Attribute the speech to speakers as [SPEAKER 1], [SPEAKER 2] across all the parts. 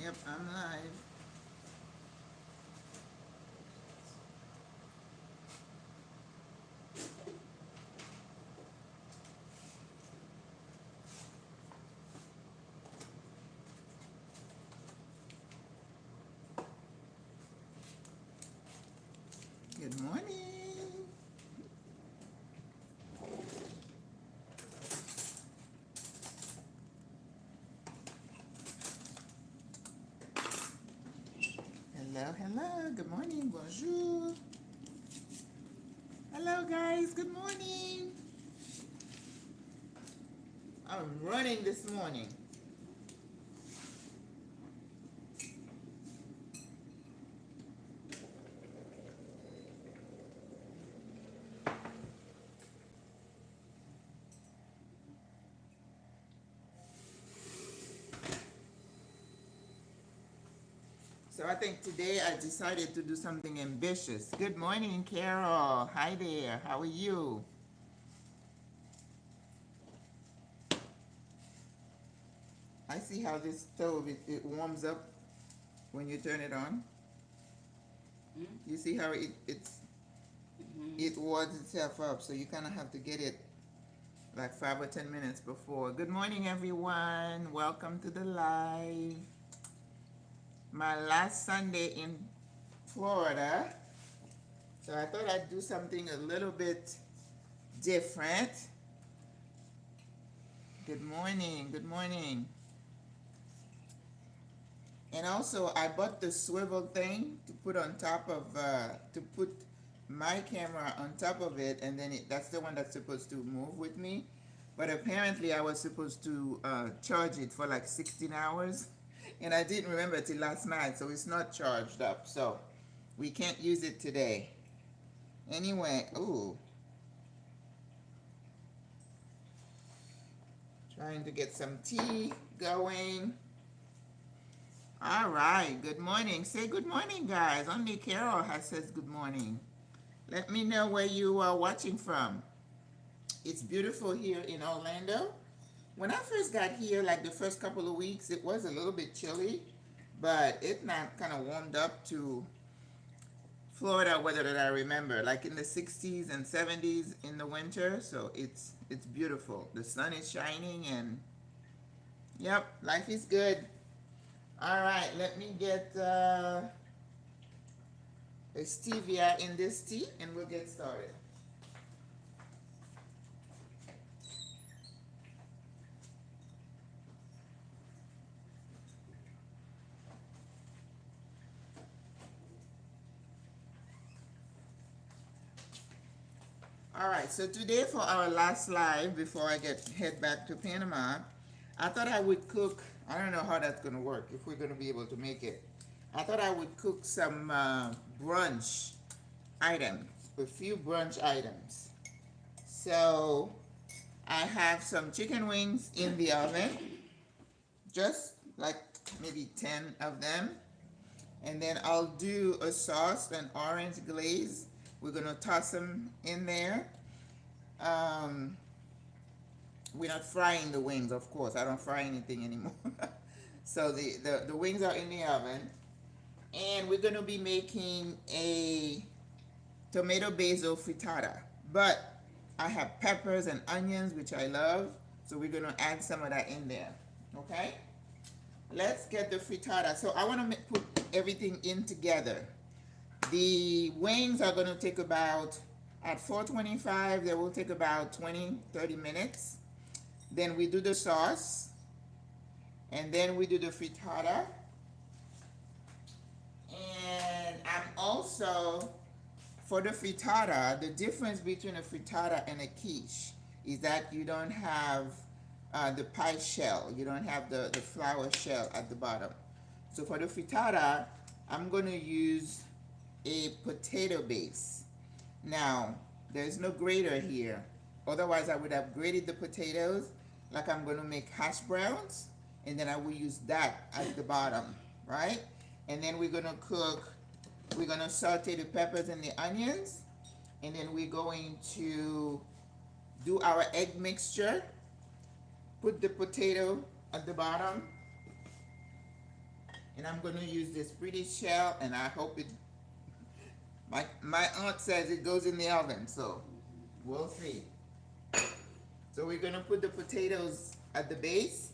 [SPEAKER 1] Yep, I'm live. Good morning. Hello, hello. Good morning. Bonjour. Hello, guys. Good morning. I'm running this morning. So I think today I decided to do something ambitious. Good morning, Carol. Hi there. How are you? I see how this stove it warms up when you turn it on. You see how it warms itself up, so you kind of have to get it like 5 or 10 minutes before. Good morning, everyone. Welcome to the live. My last Sunday in Florida, so I thought I'd do something a little bit different. Good morning. Good morning. And also, I bought the swivel thing to put on top of to put my camera on top of it, and then that's the one that's supposed to move with me. But apparently, I was supposed to charge it for like 16 hours, and I didn't remember till last night, so it's not charged up. So we can't use it today. Anyway, ooh, trying to get some tea going. All right, good morning. Say good morning, guys. Only Carol has says good morning. Let me know where you are watching from. It's beautiful here in Orlando. When I first got here, like the first couple of weeks, it was a little bit chilly, but it now kind of warmed up to Florida weather that I remember, like in the 60s and 70s in the winter. So it's beautiful. The sun is shining, and yep, life is good. All right, let me get a stevia in this tea, and we'll get started. All right, so today for our last live before I head back to Panama, I thought I would cook. I don't know how that's gonna work, if we're gonna be able to make it. I thought I would cook some brunch items, a few brunch items. So I have some chicken wings in the oven, just like maybe 10 of them. And then I'll do a sauce, an orange glaze. We're gonna toss them in there. We're not frying the wings, of course. I don't fry anything anymore. So the wings are in the oven. And we're gonna be making a tomato basil frittata. But I have peppers and onions, which I love. So we're gonna add some of that in there, okay? Let's get the frittata. So I wanna put everything in together. The wings are gonna take about, at 425, they will take about 20-30 minutes. Then we do the sauce, and then we do the frittata. And I'm also, for the frittata, the difference between a frittata and a quiche is that you don't have the pie shell. You don't have the flour shell at the bottom. So for the frittata, I'm going to use a potato base. Now, there's no grater here. Otherwise, I would have grated the potatoes like I'm going to make hash browns, and then I will use that at the bottom, right? And then we're going to saute the peppers and the onions, and then we're going to do our egg mixture, put the potato at the bottom, And I'm going to use this pretty shell, and I hope it, my aunt says it goes in the oven, so we'll see. So we're going to put the potatoes at the base,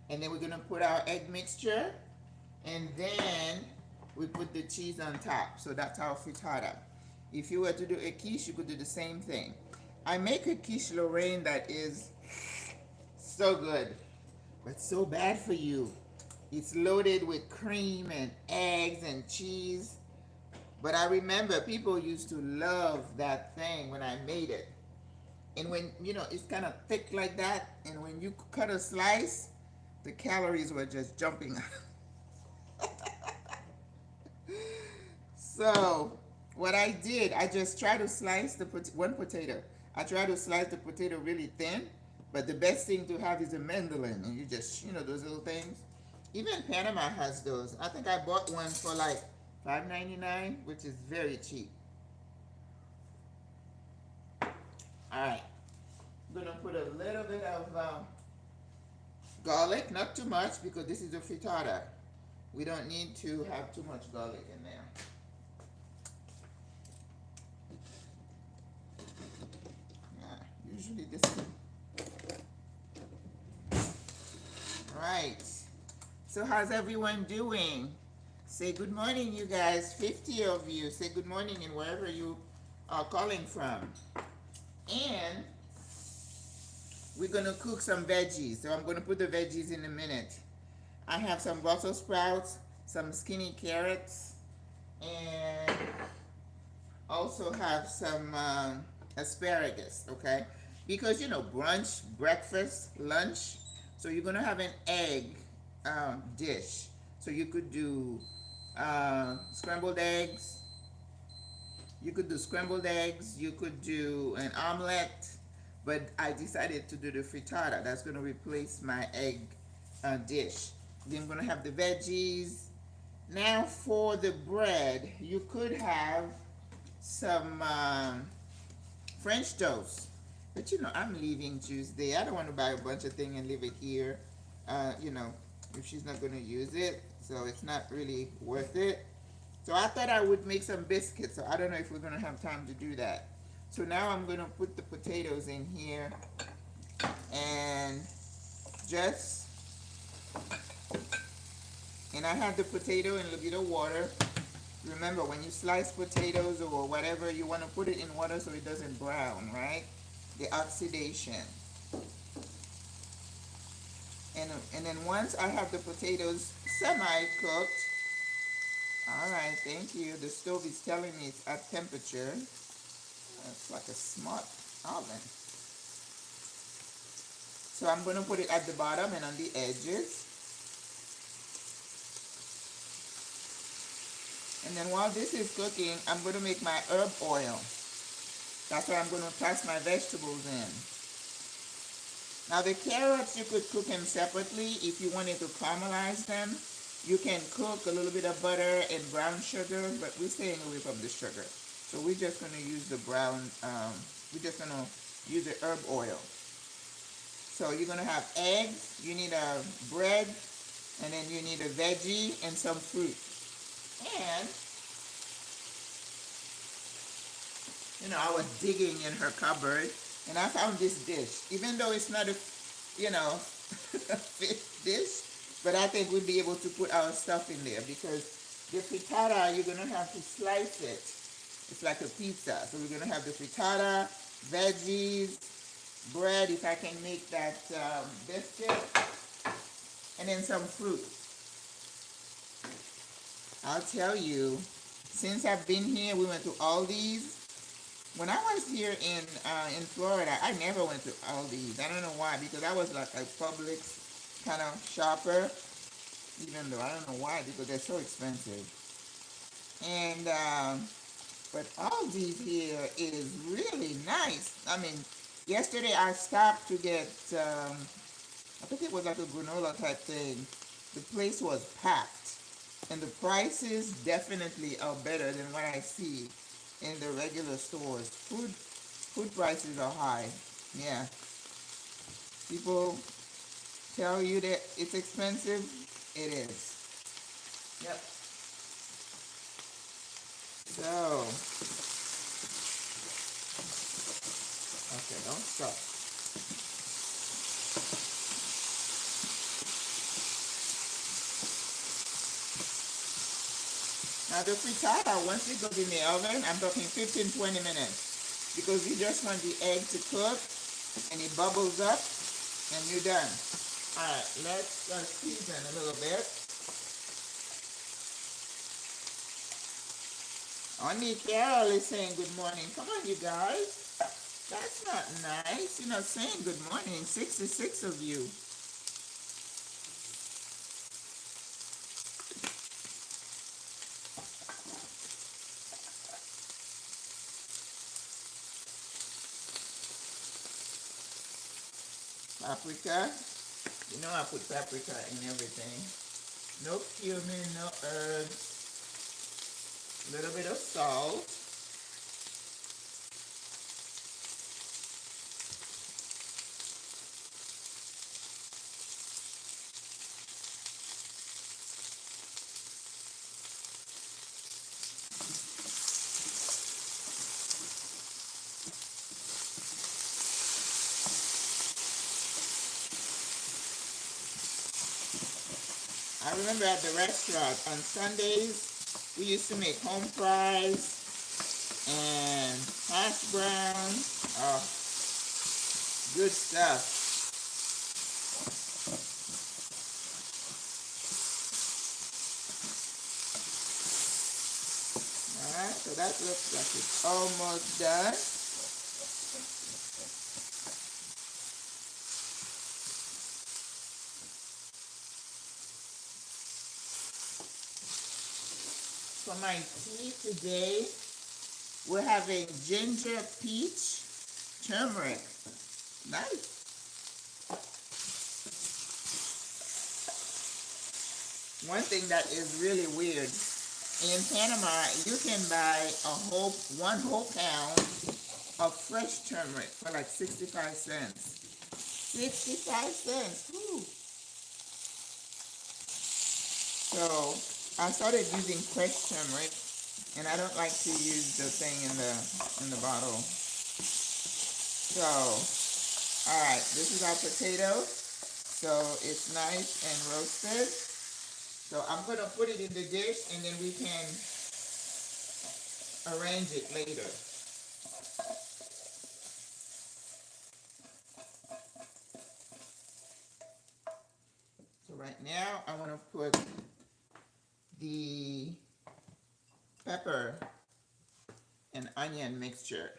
[SPEAKER 1] and then we're going to put our egg mixture, and then we put the cheese on top. So that's our frittata. If you were to do a quiche, you could do the same thing. I make a quiche Lorraine that is so good, but so bad for you. It's loaded with cream and eggs and cheese. But I remember people used to love that thing when I made it. And when, it's kind of thick like that, and when you cut a slice, the calories were just jumping. So what I did, I just tried to slice one potato. I tried to slice the potato really thin, but the best thing to have is a mandolin, and you just, those little things. Even Panama has those. I think I bought one for like $5.99, which is very cheap. All right, I'm gonna put a little bit of garlic, not too much, because this is a frittata. We don't need to have too much garlic in there. Yeah, usually this is... Right. So how's everyone doing? Say good morning, you guys. 50 of you. Say good morning in wherever you are calling from. And we're going to cook some veggies. So I'm going to put the veggies in a minute. I have some Brussels sprouts, some skinny carrots, and also have some asparagus, okay? Because, brunch, breakfast, lunch. So you're going to have an egg dish. So you could do scrambled eggs. You could do scrambled eggs. You could do an omelet. But I decided to do the frittata. That's going to replace my egg dish. Then I'm going to have the veggies. Now for the bread, you could have some French toast. But I'm leaving Tuesday. I don't want to buy a bunch of things and leave it here. If she's not going to use it. So it's not really worth it. So I thought I would make some biscuits. So I don't know if we're going to have time to do that. So now I'm going to put the potatoes in here. And I have the potato in a bit of water. Remember, when you slice potatoes or whatever, you want to put it in water so it doesn't brown, right? The oxidation. And then once I have the potatoes semi-cooked, all right, thank you. The stove is telling me it's at temperature. It's like a smart oven. So I'm going to put it at the bottom and on the edges. And then while this is cooking, I'm going to make my herb oil. That's where I'm going to toss my vegetables in. Now the carrots, you could cook them separately. If you wanted to caramelize them, you can cook a little bit of butter and brown sugar, but we're staying away from the sugar. So we're just going to use the we're just going to use the herb oil. So you're going to have eggs, you need a bread, and then you need a veggie and some fruit. And, I was digging in her cupboard, and I found this dish. Even though it's not a, fish dish, but I think we'll be able to put our stuff in there because the frittata, you're going to have to slice it. It's like a pizza. So we're going to have the frittata, veggies, bread, if I can make that biscuit, and then some fruit. I'll tell you, since I've been here, we went to Aldi's. When I was here in Florida, I never went to Aldi's. I don't know why, because I was like a Publix kind of shopper, even though I don't know why, because they're so expensive. And but Aldi's here is really nice. I mean, yesterday I stopped to get I think it was like a granola type thing. The place was packed, and the prices definitely are better than what I see in the regular stores. Food prices are high. Yeah. People tell you that it's expensive. It is. Yep. So, okay, don't stop. Now the frittata, once it goes in the oven, I'm talking 15-20 minutes. Because you just want the egg to cook and it bubbles up and you're done. Alright, let's season a little bit. Only Carol is saying good morning. Come on, you guys. That's not nice. You're not saying good morning. 66 of you. Paprika. You know I put paprika in everything. No cumin, no herbs. A little bit of salt. I remember at the restaurant on Sundays, we used to make home fries and hash browns. Oh, good stuff. Alright, so that looks like it's almost done. For my tea today, we're having ginger, peach, turmeric. Nice. One thing that is really weird, in Panama, you can buy one whole pound of fresh turmeric for like 65 cents. 65 cents. Whew. So I started using fresh turmeric, and I don't like to use the thing in the bottle. So, all right, this is our potato. So it's nice and roasted. So I'm gonna put it in the dish, and then we can arrange it later. So right now, I want to put the pepper and onion mixture.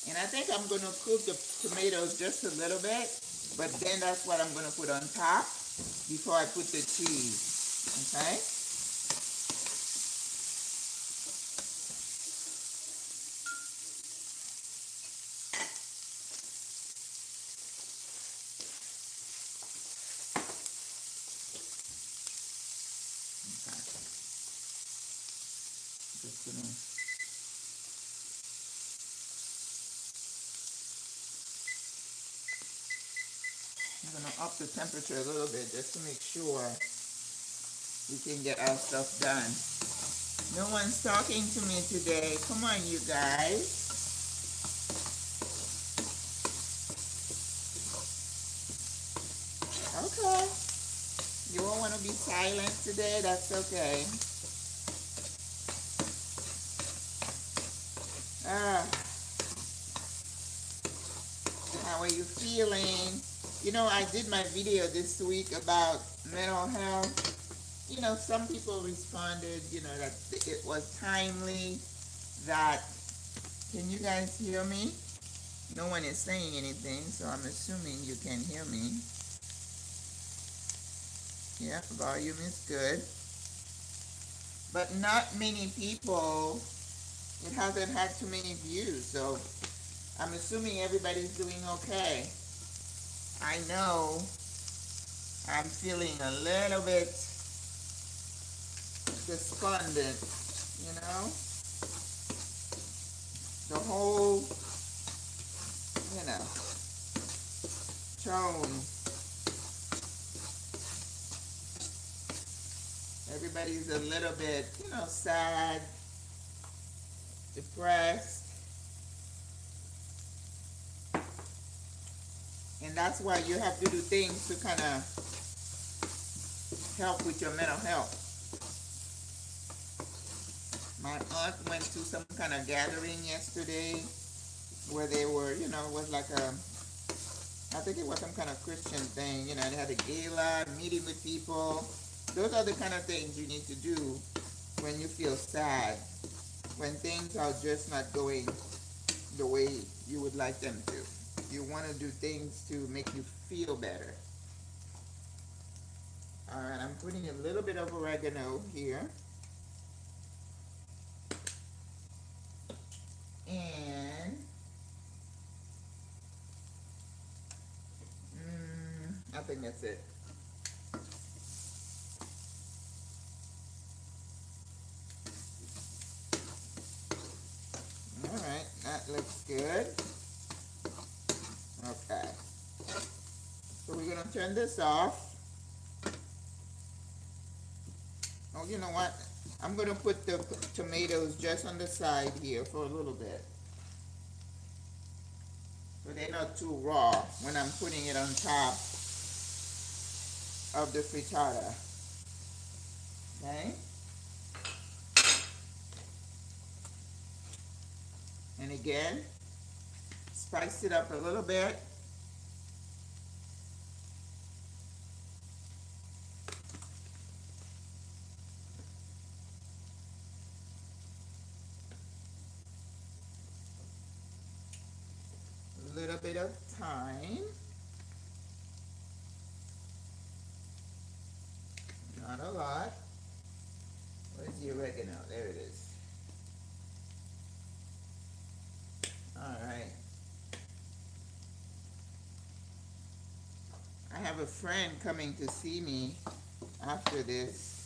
[SPEAKER 1] And I think I'm going to cook the tomatoes just a little bit, but then that's what I'm going to put on top before I put the cheese, okay? Just gonna I'm gonna up the temperature a little bit just to make sure we can get our stuff done. No one's talking to me today. Come on, you guys. Okay. You all want to be silent today? That's okay. How are you feeling? You know, I did my video this week about mental health. You know, some people responded, you know, that it was timely, that, can you guys hear me? No one is saying anything, so I'm assuming you can hear me. Yeah, volume is good. But not many people, it hasn't had too many views, so I'm assuming everybody's doing okay. I know I'm feeling a little bit despondent, you know, the whole, you know, tone. Everybody's a little bit, you know, sad, depressed. And that's why you have to do things to kind of help with your mental health. My aunt went to some kind of gathering yesterday where they were, you know, it was like I think it was some kind of Christian thing, you know, they had a gala, meeting with people. Those are the kind of things you need to do when you feel sad, when things are just not going the way you would like them to. You want to do things to make you feel better. All right, I'm putting a little bit of oregano here. And I think that's it. All right, that looks good. Okay. So we're gonna turn this off. Oh, you know what? I'm gonna put the tomatoes just on the side here for a little bit. So they're not too raw when I'm putting it on top of the frittata. Okay? And again, spice it up a little bit. A little bit of thyme. Not a lot. Where's the oregano? There it is. All right. I have a friend coming to see me after this.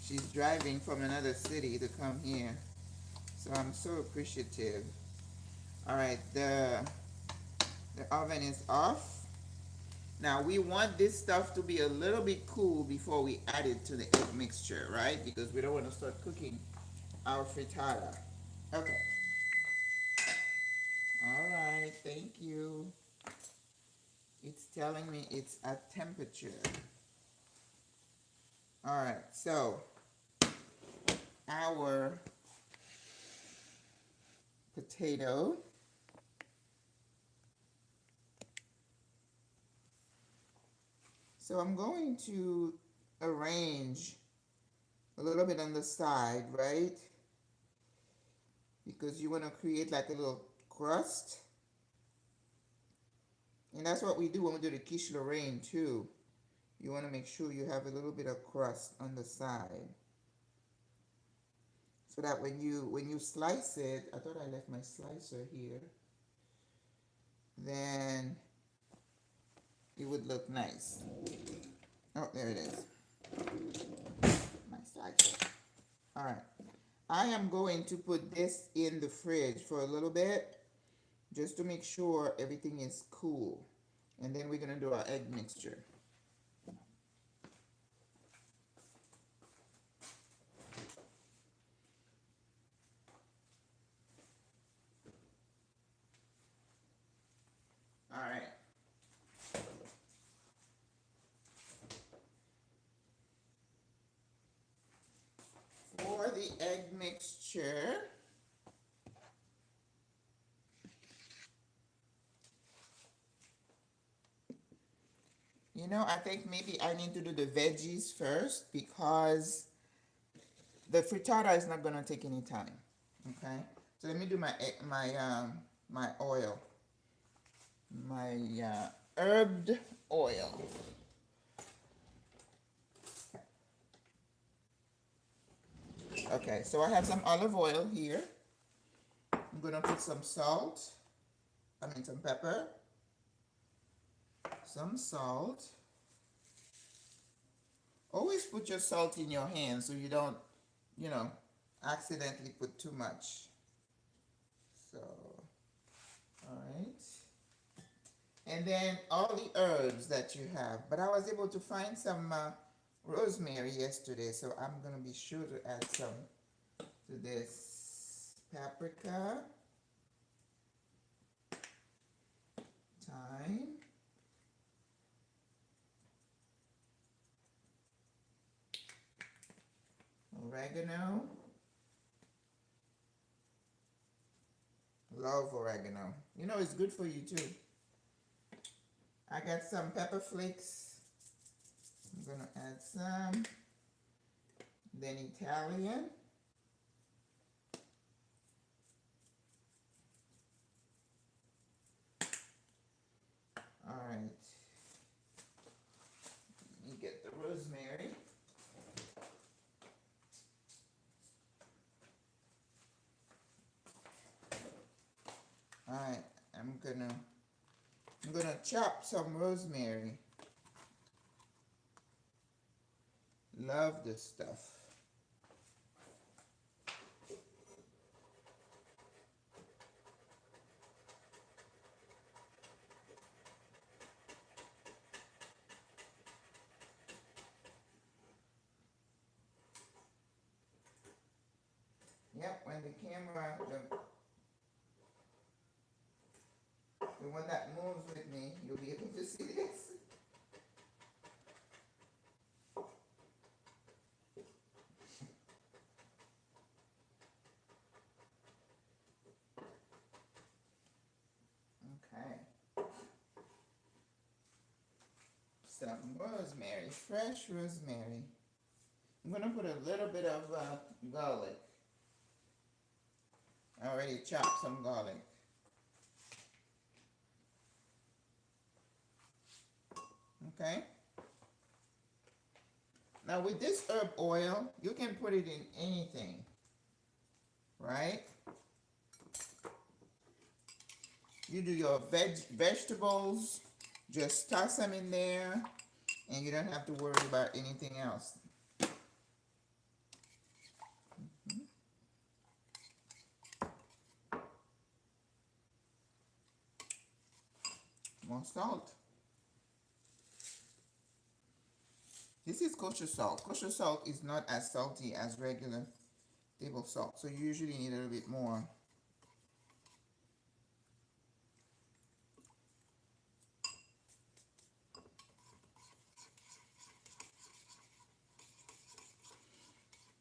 [SPEAKER 1] She's driving from another city to come here. So I'm so appreciative. All right, the oven is off. Now we want this stuff to be a little bit cool before we add it to the egg mixture, right? Because we don't want to start cooking our frittata. Okay. All right, thank you. It's telling me it's at temperature. All right, so our potato. So I'm going to arrange a little bit on the side, right? Because you want to create like a little crust. And that's what we do when we do the quiche Lorraine too. You want to make sure you have a little bit of crust on the side. So that when you slice it, I thought I left my slicer here, then it would look nice. Oh, there it is. My slicer. All right. I am going to put this in the fridge for a little bit, just to make sure everything is cool. And then we're going to do our egg mixture. All right. For the egg mixture, you know, I think maybe I need to do the veggies first because the frittata is not gonna take any time. Okay, so let me do my oil, my herbed oil. Okay, so I have some olive oil here. I'm gonna put some salt. Some pepper. Some salt. Always put your salt in your hand so you don't, you know, accidentally put too much. So, all right. And then all the herbs that you have. But I was able to find some rosemary yesterday, so I'm going to be sure to add some to this. Paprika, thyme, oregano. Love oregano. You know, it's good for you too. I got some pepper flakes. I'm gonna add some. Then Italian. All right. Let me get the rosemary. All right. I'm gonna chop some rosemary. Love this stuff. Yep, when the camera, the one that moves with me, you'll be able to see this. Okay. Some rosemary, fresh rosemary. I'm gonna put a little bit of garlic. I already chopped some garlic. Okay. Now with this herb oil, you can put it in anything, right? You do your vegetables, just toss them in there, and you don't have to worry about anything else. More salt. This is kosher salt. Kosher salt is not as salty as regular table salt, so you usually need a little bit more.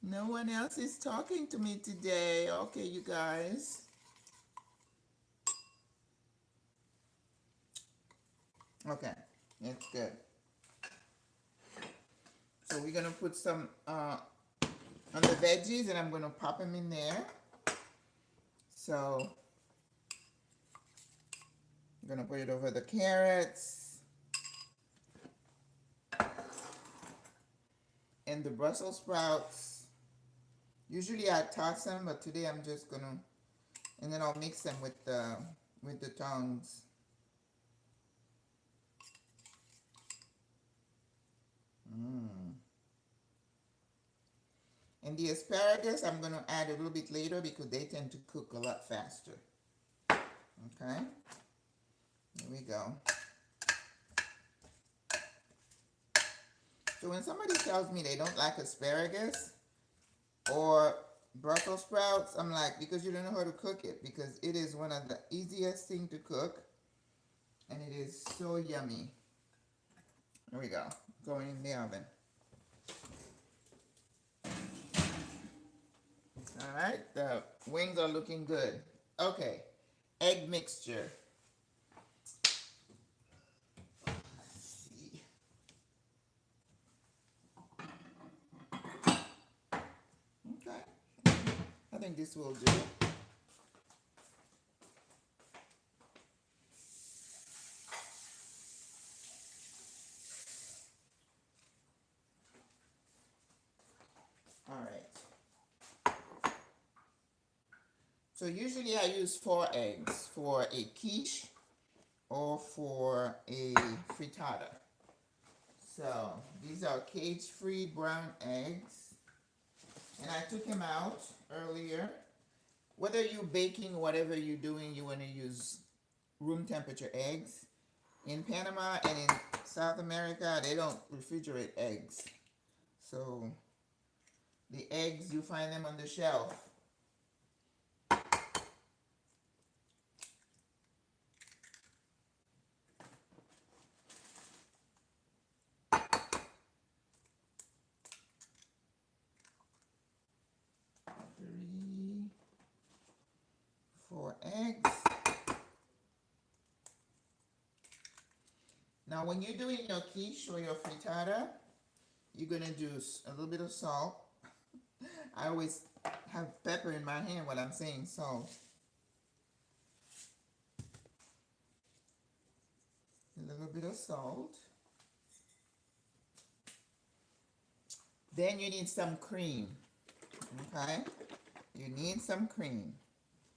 [SPEAKER 1] No one else is talking to me today. Okay, you guys. Okay, it's good. So we're gonna put some on the veggies, and I'm gonna pop them in there. So I'm gonna put it over the carrots and the Brussels sprouts. Usually I toss them, but today I'm just gonna, and then I'll mix them with the tongs. And the asparagus I'm gonna add a little bit later because they tend to cook a lot faster. Okay, here we go. So when somebody tells me they don't like asparagus or Brussels sprouts, I'm like, because you don't know how to cook it, because it is one of the easiest thing to cook, and it is so yummy. There we go, going in the oven. All right, the wings are looking good. Okay, egg mixture. Let's see. Okay, I think this will do. All right. So usually I use 4 eggs for a quiche or for a frittata. So these are cage-free brown eggs. And I took them out earlier. Whether you're baking, whatever you're doing, you want to use room temperature eggs. In Panama and in South America, they don't refrigerate eggs. So the eggs, you find them on the shelf. Three, 4 eggs. Now when you're doing your quiche or your frittata, you're gonna do a little bit of salt. I always have pepper in my hand when I'm saying salt. A little bit of salt. Then you need some cream. Okay? You need some cream.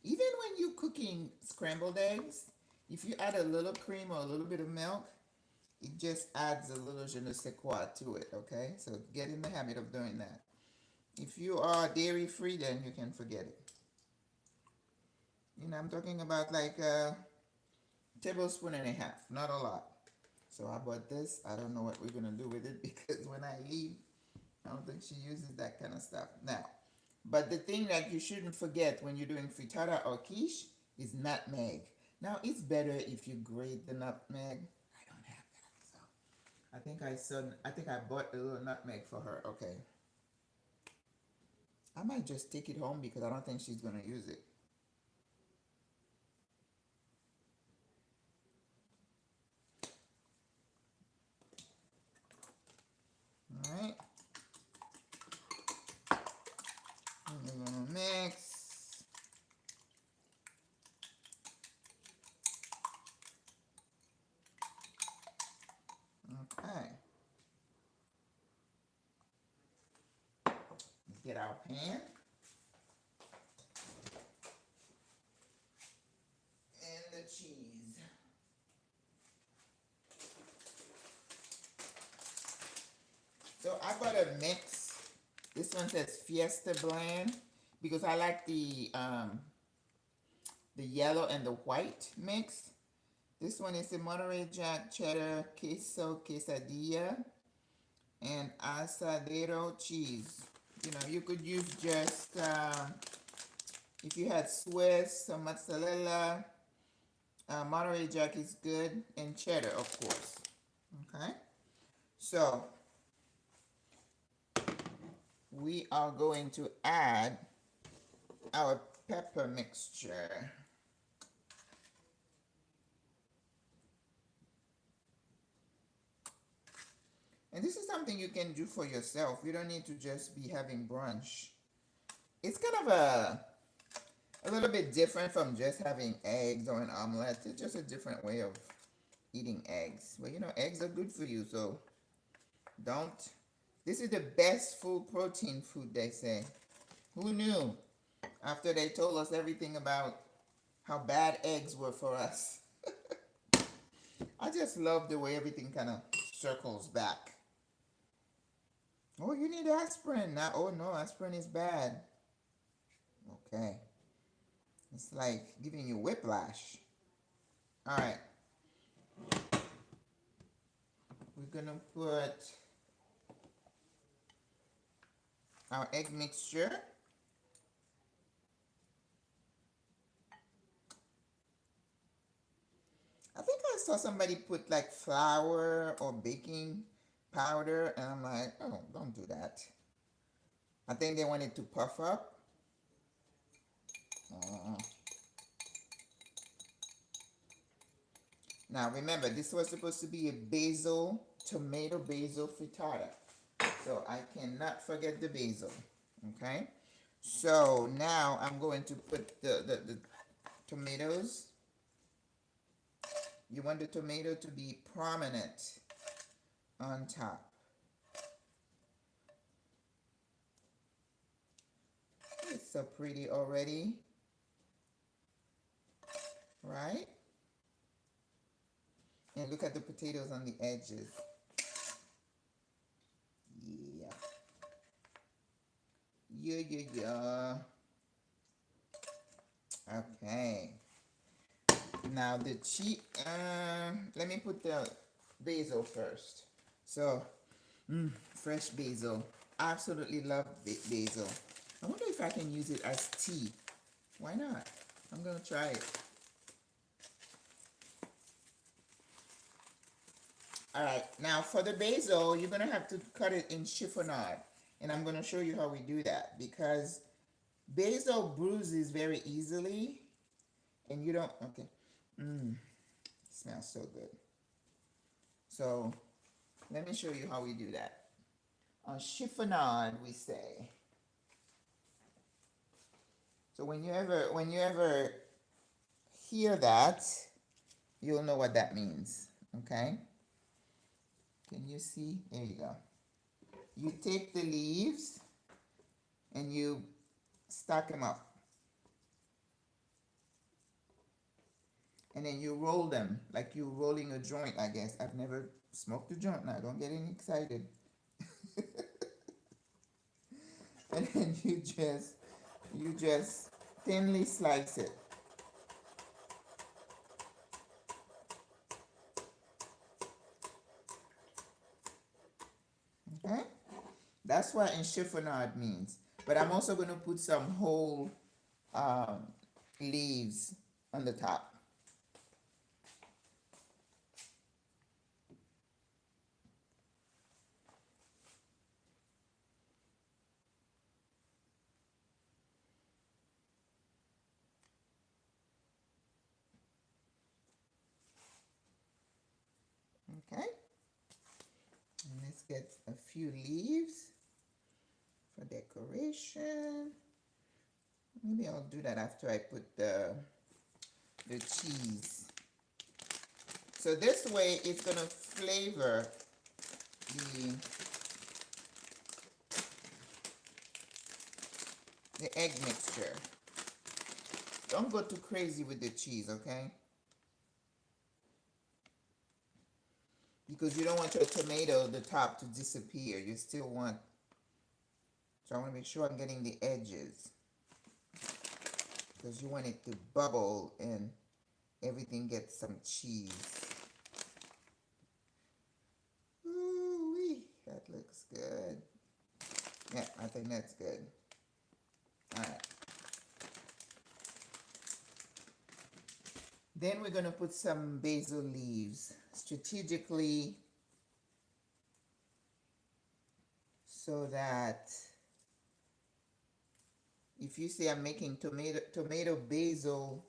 [SPEAKER 1] Even when you're cooking scrambled eggs, if you add a little cream or a little bit of milk, it just adds a little je ne sais quoi to it, okay? So get in the habit of doing that. If you are dairy free, then you can forget it. You know, I'm talking about like a tablespoon and a half, not a lot. So I bought this. I don't know what we're gonna do with it because when I leave, I don't think she uses that kind of stuff. Now, but the thing that you shouldn't forget when you're doing frittata or quiche is nutmeg. Now, it's better if you grate the nutmeg. I don't have that, so I think I bought a little nutmeg for her. Okay. I might just take it home because I don't think she's gonna use it. All right. We're gonna mix. Okay. Let's get our pan. And the cheese. So I got a mix. This one says Fiesta Blend because I like the yellow and the white mix. This one is the Monterey Jack cheddar queso quesadilla and asadero cheese. You know, you could use just if you had Swiss, some mozzarella, Monterey Jack is good, and cheddar, of course. Okay, so we are going to add our pepper mixture. And this is something you can do for yourself. You don't need to just be having brunch. It's kind of a little bit different from just having eggs or an omelet. It's just a different way of eating eggs. Well, you know, eggs are good for you, so don't. This is the best full protein food, they say. Who knew? After they told us everything about how bad eggs were for us. I just love the way everything kind of circles back. Oh, you need aspirin. Now, oh no, aspirin is bad. Okay. It's like giving you whiplash. All right. We're gonna put our egg mixture. I think I saw somebody put like flour or baking powder, and I'm like, oh, don't do that. I think they wanted to puff up. Now remember, this was supposed to be a tomato basil frittata. So I cannot forget the basil. Okay? So now I'm going to put the tomatoes. You want the tomato to be prominent on top. It's so pretty already. Right? And look at the potatoes on the edges. Yeah. Okay. Now the cheese. Let me put the basil first. So, fresh basil. Absolutely love basil. I wonder if I can use it as tea. Why not? I'm gonna try it. All right. Now for the basil, you're gonna have to cut it in chiffonade, and I'm gonna show you how we do that because basil bruises very easily, and you don't. Okay. Mmm. Smells so good. So let me show you how we do that. On chiffonade, we say. So when you ever hear that, you'll know what that means. Okay? Can you see? There you go. You take the leaves and you stack them up. And then you roll them like you're rolling a joint, I guess. I've never smoked a joint now. Don't get any excited. And then you just thinly slice it. Okay? That's what in chiffonade means. But I'm also going to put some whole um, leaves on the top. Okay? And let's get a few leaves for decoration. Maybe I'll do that after I put the cheese. So this way it's going to flavor the egg mixture. Don't go too crazy with the cheese, okay? Because you don't want your tomato, the top, to disappear. You still want, so I want to make sure I'm getting the edges. Because you want it to bubble and everything gets some cheese. Ooh-wee, that looks good. Yeah, I think that's good. All right. Then we're going to put some basil leaves strategically so that if you say I'm making tomato basil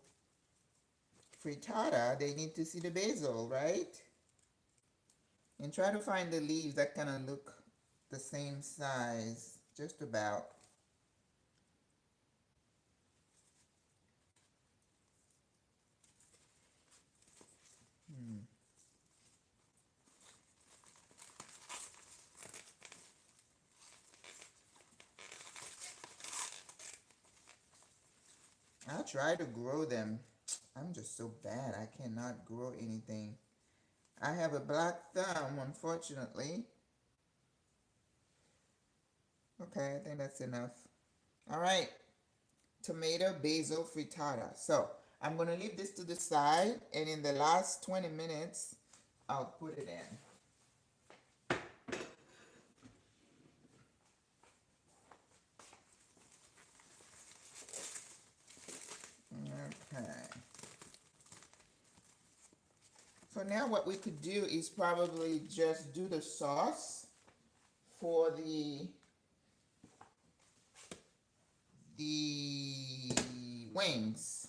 [SPEAKER 1] frittata, they need to see the basil, right? And try to find the leaves that kind of look the same size, just about. I'll try to grow them. I'm just so bad. I cannot grow anything. I have a black thumb, unfortunately. Okay, I think that's enough. All right, tomato basil frittata. So I'm going to leave this to the side, and in the last 20 minutes, I'll put it in. Okay. So now what we could do is probably just do the sauce for the wings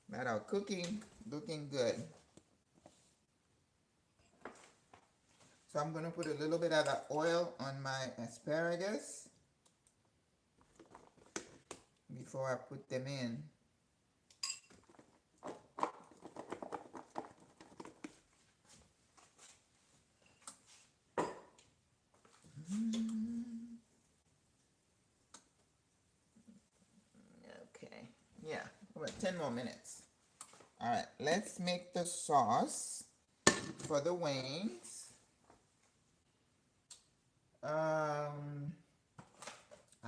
[SPEAKER 1] that are looking good. So I'm going to put a little bit of the oil on my asparagus before I put them in. Okay, yeah, about 10 more minutes. All right, let's make the sauce for the wings.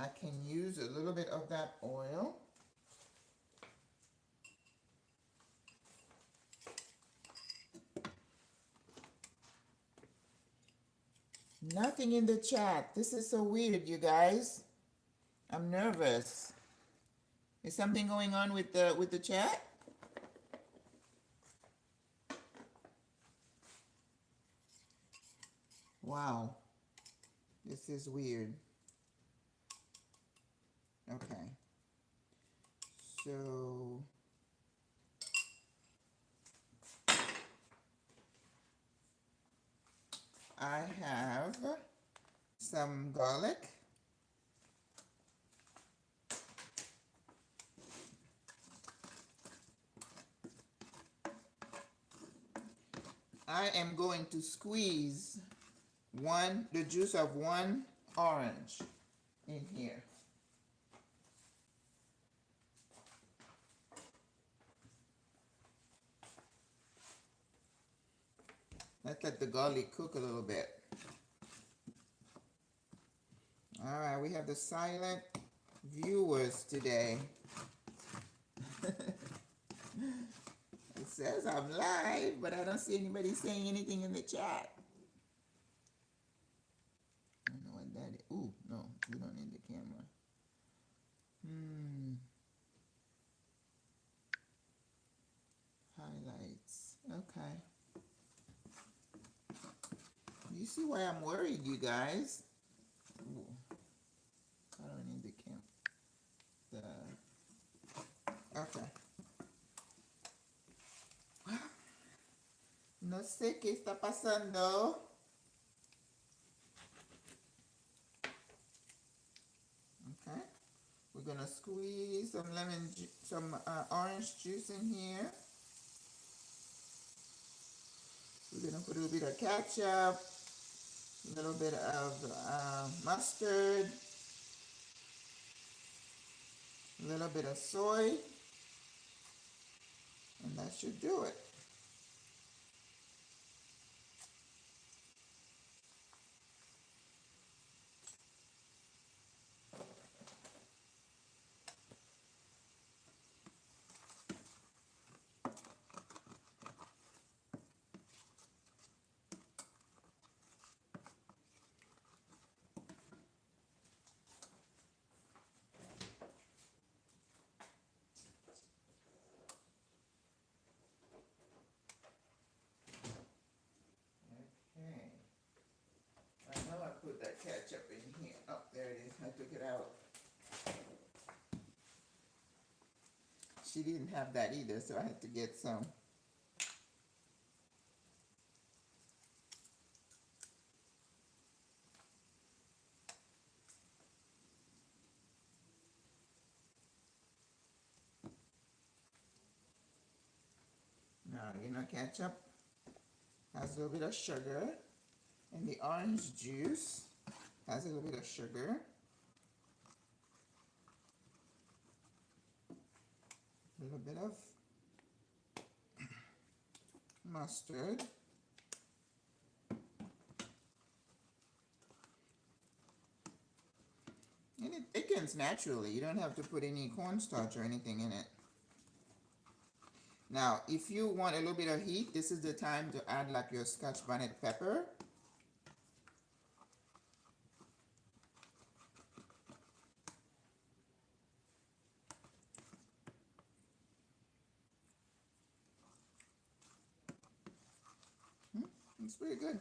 [SPEAKER 1] I can use a little bit of that oil. Nothing in the chat. This is so weird, you guys. I'm nervous. Is something going on with the chat? Wow. This is weird. Okay. So I have some garlic. I am going to squeeze the juice of one orange in here. Let's let the garlic cook a little bit. All right, we have the silent viewers today. It says I'm live, but I don't see anybody saying anything in the chat. I don't know what that is. Ooh, no, we don't need the camera. Highlights. Okay. You see why I'm worried, you guys? Ooh. I don't need the camera. Okay. No sé qué está pasando. Okay. We're gonna squeeze some orange juice in here. We're gonna put a little bit of ketchup, a little bit of mustard, a little bit of soy, and that should do it. Put that ketchup in here. Oh, there it is. I took it out. She didn't have that either, so I had to get some. Now, you know, ketchup has a little bit of sugar, and the orange juice has a little bit of sugar. A little bit of mustard. And it thickens naturally. You don't have to put any cornstarch or anything in it. Now, if you want a little bit of heat, this is the time to add like your Scotch bonnet pepper. It's pretty good.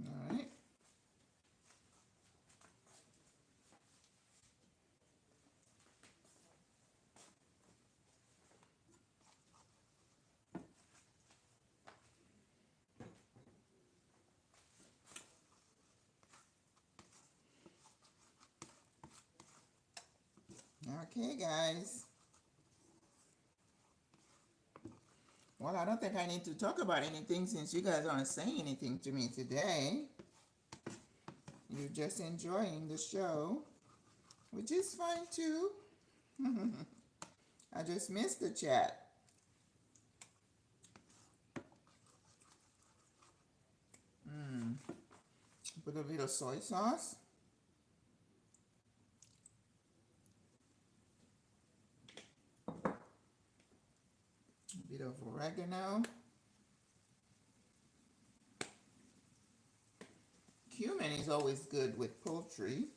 [SPEAKER 1] All right. Okay, guys. Well, I don't think I need to talk about anything since you guys aren't saying anything to me today. You're just enjoying the show, which is fine too. I just missed the chat. Put a little soy sauce. A bit of oregano. Cumin is always good with poultry.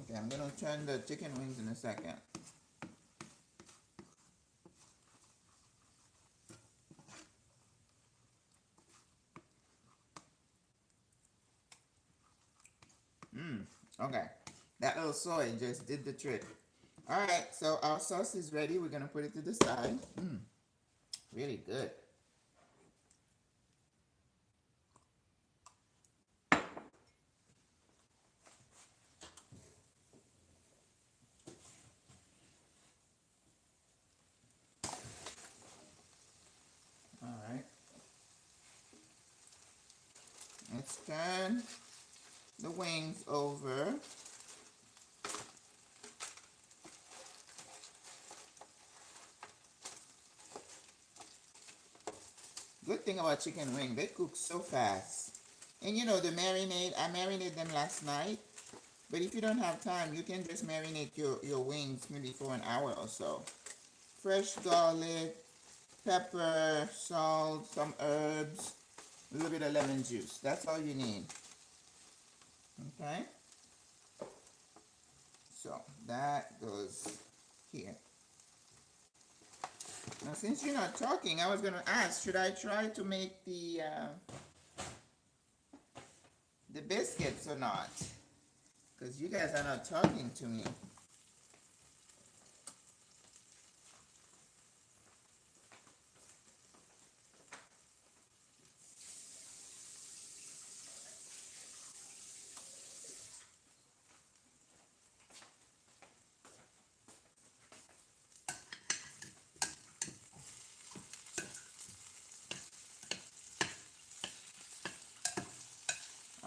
[SPEAKER 1] Okay, I'm gonna turn the chicken wings in a second. Okay, that little soy just did the trick. All right, so our sauce is ready. We're gonna put it to the side. Really good. All right, let's turn the wings over. Good thing about chicken wing, they cook so fast. And you know the marinade, I marinated them last night. But if you don't have time, you can just marinate your wings maybe for an hour or so. Fresh garlic, pepper, salt, some herbs, a little bit of lemon juice. That's all you need. Okay? So that goes here. Now since you're not talking, I was going to ask, should I try to make the biscuits or not? Because you guys are not talking to me.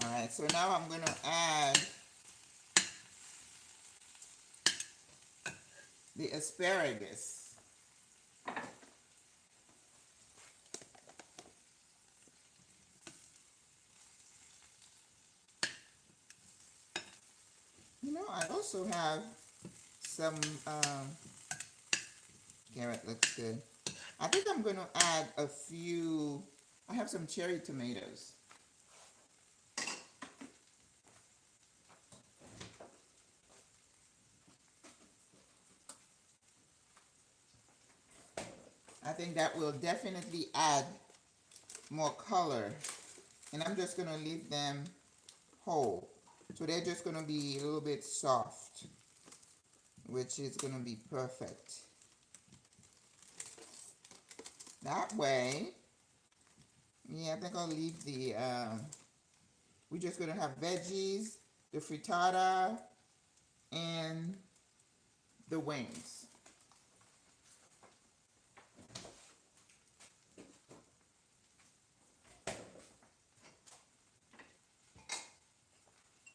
[SPEAKER 1] Alright, so now I'm going to add the asparagus. You know, I also have some carrot looks good. I think I'm going to add a few, I have some cherry tomatoes. I think that will definitely add more color. And I'm just going to leave them whole. So they're just going to be a little bit soft, which is going to be perfect. That way, yeah, I think I'll leave the, we're just going to have veggies, the frittata, and the wings.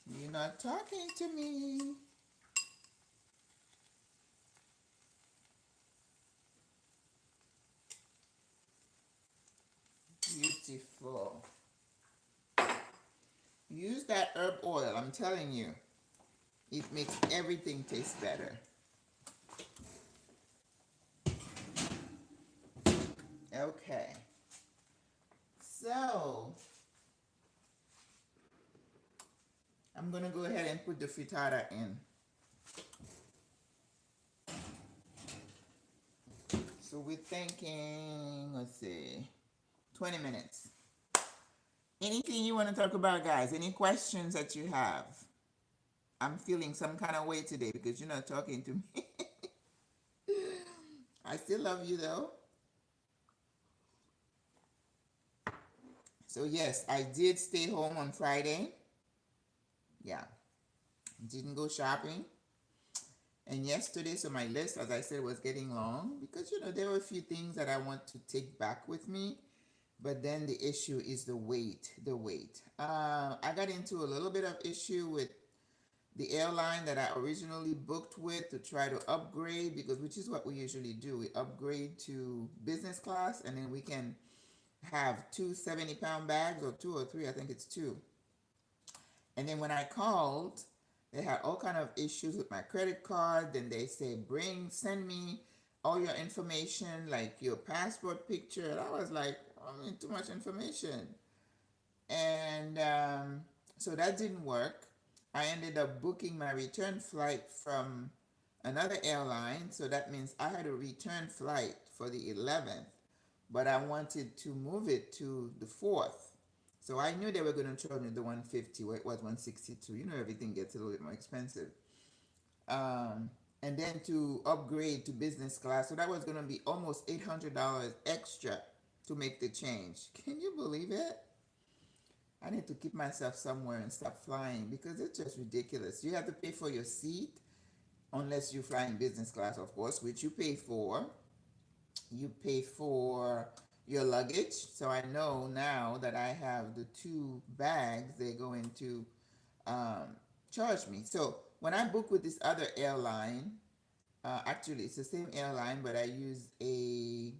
[SPEAKER 1] You're not talking to me. Beautiful. Use that herb oil, I'm telling you. It makes everything taste better. Okay. So, I'm going to go ahead and put the frittata in. So we're thinking, let's see, 20 minutes. Anything you want to talk about, guys? Any questions that you have? I'm feeling some kind of way today because you're not talking to me. I still love you though. So yes, I did stay home on Friday. Yeah. Didn't go shopping. And yesterday, so my list, as I said, was getting long because, you know, there were a few things that I want to take back with me. But then the issue is the weight, I got into a little bit of issue with the airline that I originally booked with to try to upgrade, because which is what we usually do. We upgrade to business class, and then we can have two 70-pound bags, or two or three, I think it's two. And then when I called, they had all kind of issues with my credit card. Then they say, send me all your information, like your passport picture. And I was like, I mean, too much information. And so that didn't work. I ended up booking my return flight from another airline. So that means I had a return flight for the 11th, but I wanted to move it to the 4th. So I knew they were going to charge me the 150 where it was 162. You know, everything gets a little bit more expensive. And then to upgrade to business class. So that was going to be almost $800 extra to make the change. Can you believe it? I need to keep myself somewhere and stop flying because it's just ridiculous. You have to pay for your seat unless you fly in business class, of course, which you pay for. You pay for your luggage. So I know now that I have the two bags, they're going to charge me. So when I book with this other airline, actually it's the same airline, but I use a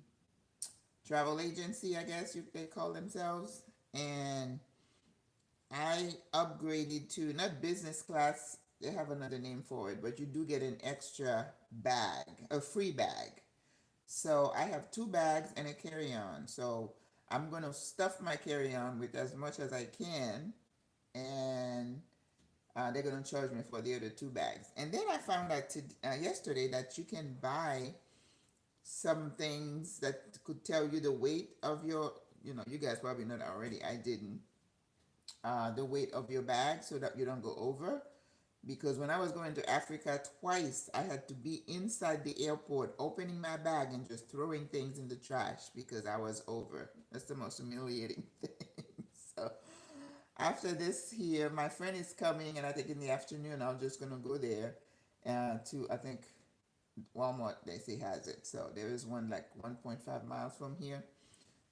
[SPEAKER 1] travel agency, I guess they call themselves. And I upgraded to not business class, they have another name for it, but you do get an extra bag, a free bag. So I have two bags and a carry-on. So I'm going to stuff my carry-on with as much as I can, and they're going to charge me for the other two bags. And then I found out yesterday that you can buy some things that could tell you the weight of your, you guys probably know that already. I didn't. The weight of your bag so that you don't go over. Because when I was going to Africa twice, I had to be inside the airport opening my bag and just throwing things in the trash because I was over. That's the most humiliating thing. So after this here, my friend is coming, and I think in the afternoon I'm just going to go there to, I think, Walmart, they say, has it. So there is one like 1.5 miles from here.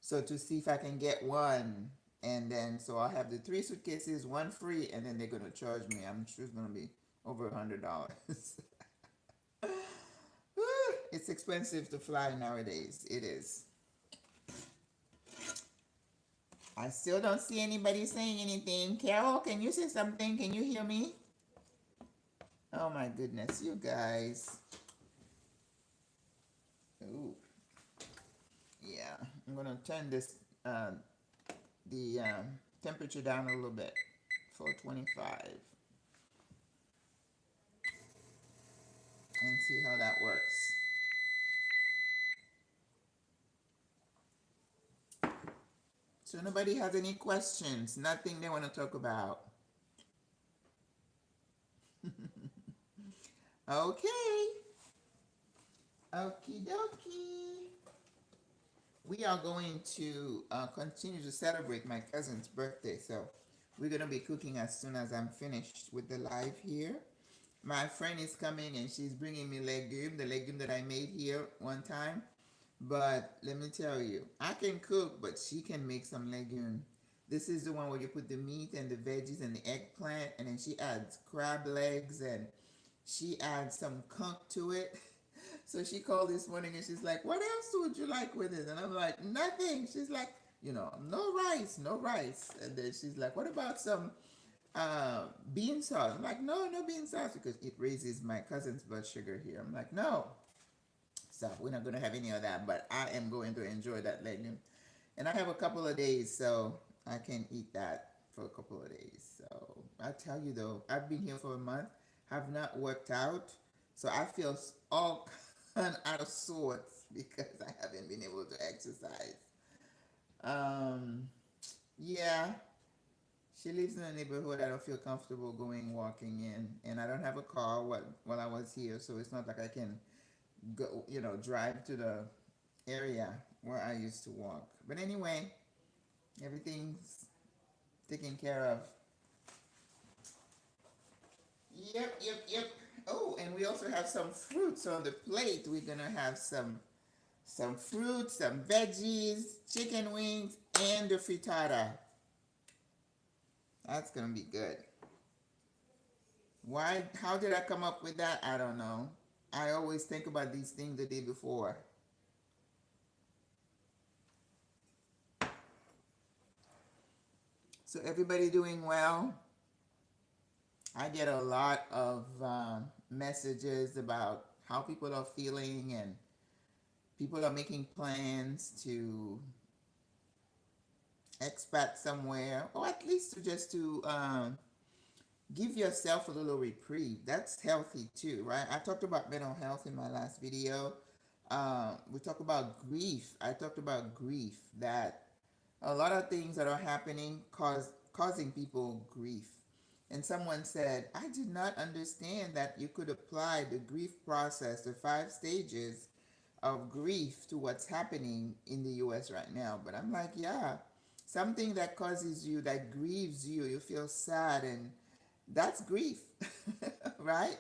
[SPEAKER 1] So to see if I can get one. And then, so I'll have the 3 suitcases, one free, and then they're going to charge me. I'm sure it's going to be over $100. It's expensive to fly nowadays. It is. I still don't see anybody saying anything. Carol, can you say something? Can you hear me? Oh my goodness, you guys. Ooh. Yeah, I'm going to turn this the temperature down a little bit, 425, and see how that works. So nobody has any questions, nothing they want to talk about. Okay, okie dokie. We are going to continue to celebrate my cousin's birthday. So we're going to be cooking as soon as I'm finished with the live here. My friend is coming and she's bringing me the legume that I made here one time. But let me tell you, I can cook, but she can make some legume. This is the one where you put the meat and the veggies and the eggplant, and then she adds crab legs, and she adds some conch to it. So she called this morning and she's like, what else would you like with it? And I'm like, nothing. She's like, no rice, no rice. And then she's like, what about some bean sauce? I'm like, no bean sauce, because it raises my cousin's blood sugar here. I'm like, no. So we're not going to have any of that, but I am going to enjoy that legume. And I have a couple of days, so I can eat that for a couple of days. So I tell you though, I've been here for a month, have not worked out. So I feel all kind out of sorts because I haven't been able to exercise. Yeah, she lives in a neighborhood I don't feel comfortable walking in, and I don't have a car while I was here, so it's not like I can go, drive to the area where I used to walk. But anyway, everything's taken care of. Yep. Oh, and we also have some fruits on the plate. We're gonna have some fruit, some veggies, chicken wings, and the frittata. That's gonna be good. Why? How did I come up with that? I don't know. I always think about these things the day before. So everybody doing well? I get a lot of messages about how people are feeling, and people are making plans to expat somewhere, or at least to just to give yourself a little reprieve. That's healthy too, right? I talked about mental health in my last video. We talked about grief. I talked about grief, that a lot of things that are happening causing people grief. And someone said, I did not understand that you could apply the grief process, the 5 stages of grief, to what's happening in the US right now. But I'm like, yeah, something that causes you, that grieves you, you feel sad, and that's grief, right?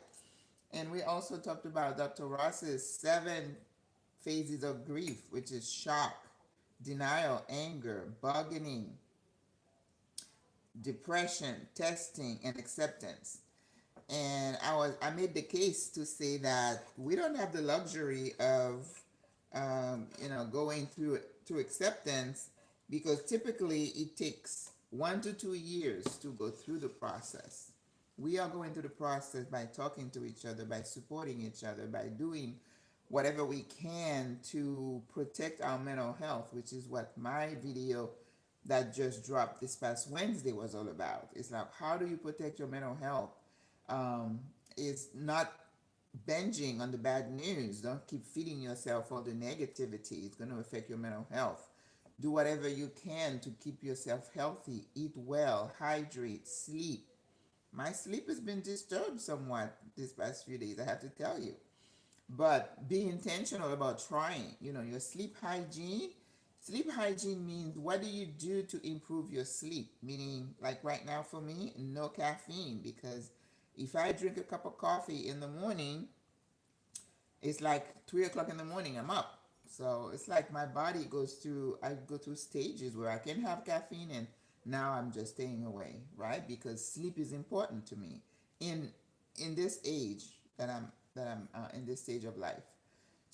[SPEAKER 1] And we also talked about Dr. Ross's 7 phases of grief, which is shock, denial, anger, bargaining, depression, testing, and acceptance. And I made the case to say that we don't have the luxury of going through to acceptance, because typically it takes 1 to 2 years to go through the process. We are going through the process by talking to each other, by supporting each other, by doing whatever we can to protect our mental health, which is what my video that just dropped this past Wednesday was all about. It's like, how do you protect your mental health? It's not binging on the bad news. Don't keep feeding yourself all the negativity. It's going to affect your mental health. Do whatever you can to keep yourself healthy. Eat well, hydrate, sleep. My sleep has been disturbed somewhat these past few days, I have to tell you. But be intentional about trying. Your sleep hygiene. Sleep hygiene means, what do you do to improve your sleep? Meaning, like right now for me, no caffeine, because if I drink a cup of coffee in the morning, it's like 3 o'clock in the morning, I'm up. So it's like my body I go through stages where I can have caffeine, and now I'm just staying away, right? Because sleep is important to me in this age that I'm in this stage of life.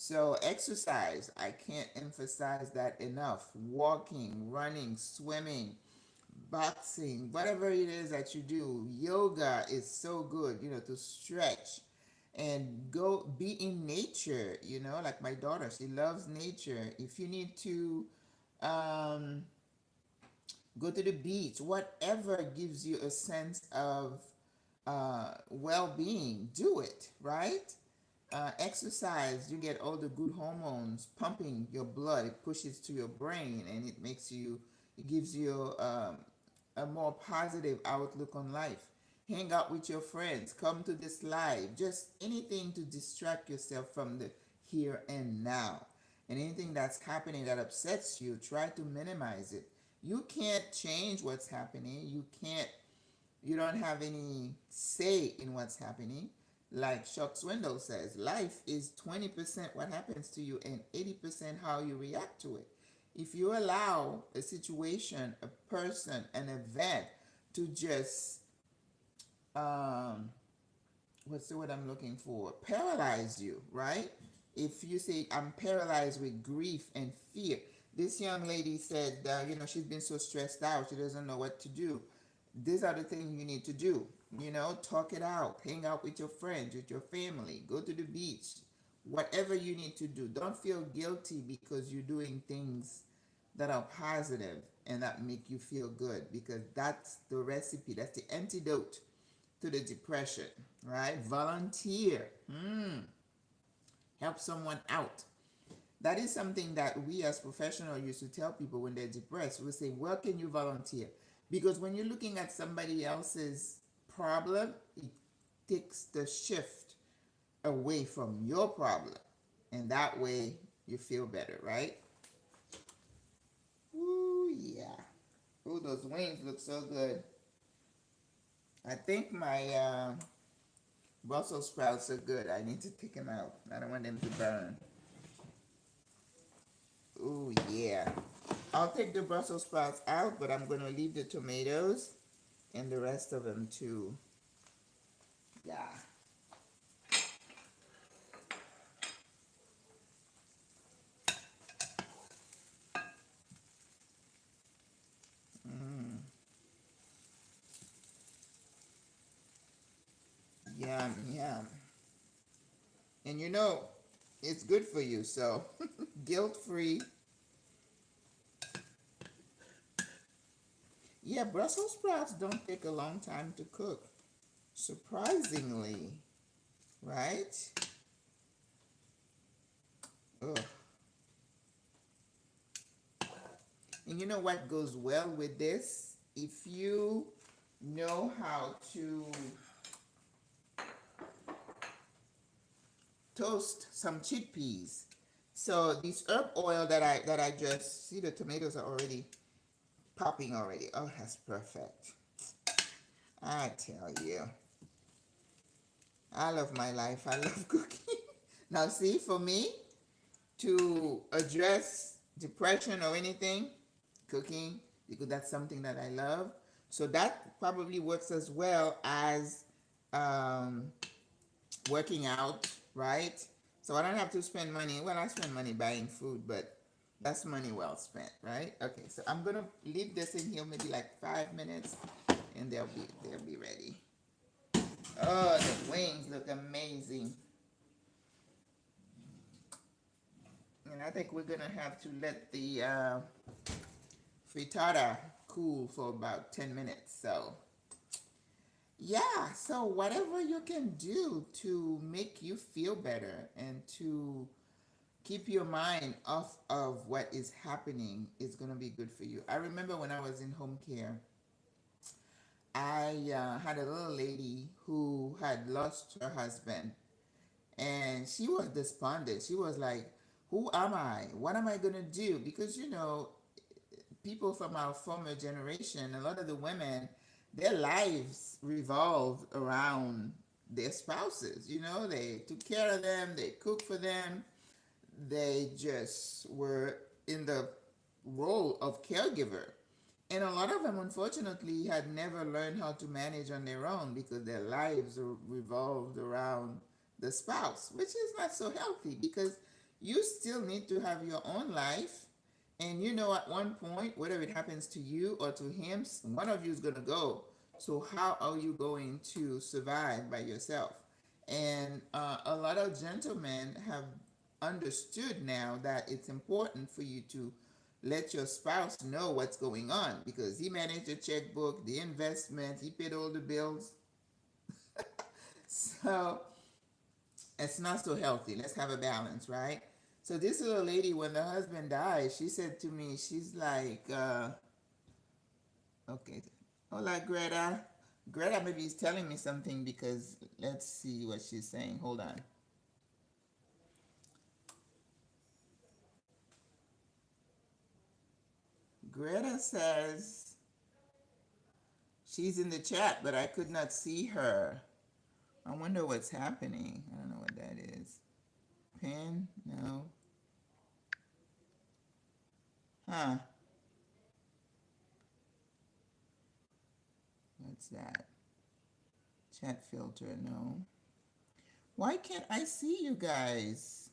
[SPEAKER 1] So exercise, I can't emphasize that enough. Walking, running, swimming, boxing, whatever it is that you do, yoga is so good, to stretch and go be in nature, like my daughter, she loves nature. If you need to um, go to the beach, whatever gives you a sense of well-being, do it, right? Exercise, you get all the good hormones pumping your blood. It pushes to your brain, and it gives you a more positive outlook on life. Hang out with your friends, come to this live, just anything to distract yourself from the here and now. And anything that's happening that upsets you, try to minimize it. You can't change what's happening. You don't have any say in what's happening. Like Chuck Swindoll says, life is 20% what happens to you and 80% how you react to it. If you allow a situation, a person, an event to just, um, what's the word I'm looking for? Paralyze you, right? If you say, I'm paralyzed with grief and fear. This young lady said, she's been so stressed out, she doesn't know what to do. These are the things you need to do. Talk it out, hang out with your friends, with your family, go to the beach, whatever you need to do. Don't feel guilty because you're doing things that are positive and that make you feel good, because that's the recipe, that's the antidote to the depression, right? Volunteer. Help someone out. That is something that we as professionals used to tell people when they're depressed. We say, where can you volunteer? Because when you're looking at somebody else's problem, it takes the shift away from your problem. And that way you feel better, right? Ooh, yeah. Ooh, those wings look so good. I think my Brussels sprouts are good. I need to take them out. I don't want them to burn. Ooh, yeah. I'll take the Brussels sprouts out, but I'm going to leave the tomatoes and the rest of them too. Yeah. Mm. Yum, yum. And you know, it's good for you, so guilt free. Yeah, Brussels sprouts don't take a long time to cook, surprisingly, right? Ugh. And you know what goes well with this? If you know how to toast some chickpeas. So this herb oil that I just see, the tomatoes are already popping already. Oh, that's perfect. I tell you, I love my life. I love cooking. Now, see, for me to address depression or anything, cooking, because that's something that I love. So that probably works as well as um, working out, right? So I don't have to spend money. Well, I spend money buying food, but that's money well spent, right? Okay, so I'm gonna leave this in here maybe like 5 minutes, and they'll be ready. Oh, the wings look amazing, and I think we're gonna have to let the frittata cool for about 10 minutes. So yeah, so whatever you can do to make you feel better and to keep your mind off of what is happening is going to be good for you. I remember when I was in home care, I had a little lady who had lost her husband, and she was despondent. She was like, who am I? What am I going to do? Because, people from our former generation, a lot of the women, their lives revolved around their spouses. They took care of them, they cooked for them, they just were in the role of caregiver. And a lot of them, unfortunately, had never learned how to manage on their own because their lives revolved around the spouse, which is not so healthy because you still need to have your own life. And at one point, whether it happens to you or to him, one of you is going to go. So, how are you going to survive by yourself? And a lot of gentlemen have understood now that it's important for you to let your spouse know what's going on because he managed the checkbook, the investment, he paid all the bills. So it's not so healthy. Let's have a balance, right? So this little lady, when the husband died, she said to me, she's like, okay, hola Greta. Greta maybe is telling me something because let's see what she's saying. Hold on. Greta says she's in the chat, but I could not see her. I wonder what's happening. I don't know what that is. Pin? No. Huh. What's that? Chat filter? No. Why can't I see you guys?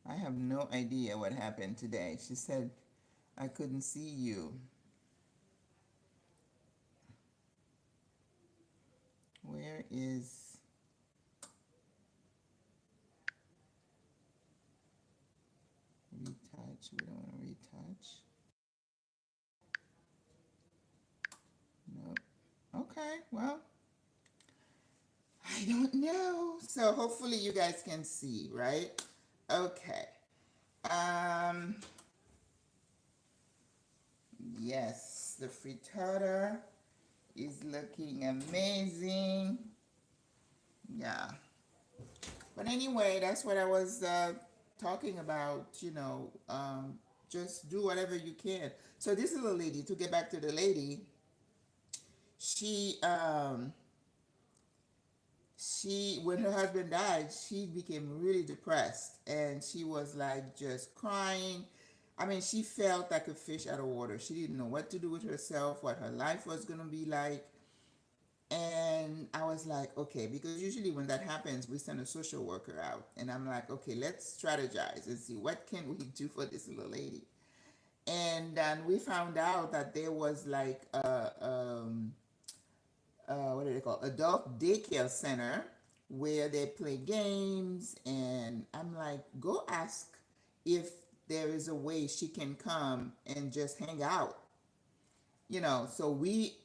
[SPEAKER 1] I have no idea what happened today. She said I couldn't see you. Where is... retouch? We don't want to retouch. Nope. Okay, well, I don't know. So hopefully you guys can see, right? Okay. Um, yes, the frittata is looking amazing. Yeah. But anyway, that's what I was talking about. Just do whatever you can. So this little lady, to get back to the lady, she when her husband died, she became really depressed and she was like just crying. I mean, she felt like a fish out of water. She didn't know what to do with herself, what her life was going to be like. And I was like, okay, because usually when that happens, we send a social worker out. And I'm like, okay, let's strategize and see what can we do for this little lady. And then we found out that there was like what do they call adult daycare center where they play games. And I'm like, go ask if there is a way she can come and just hang out, so we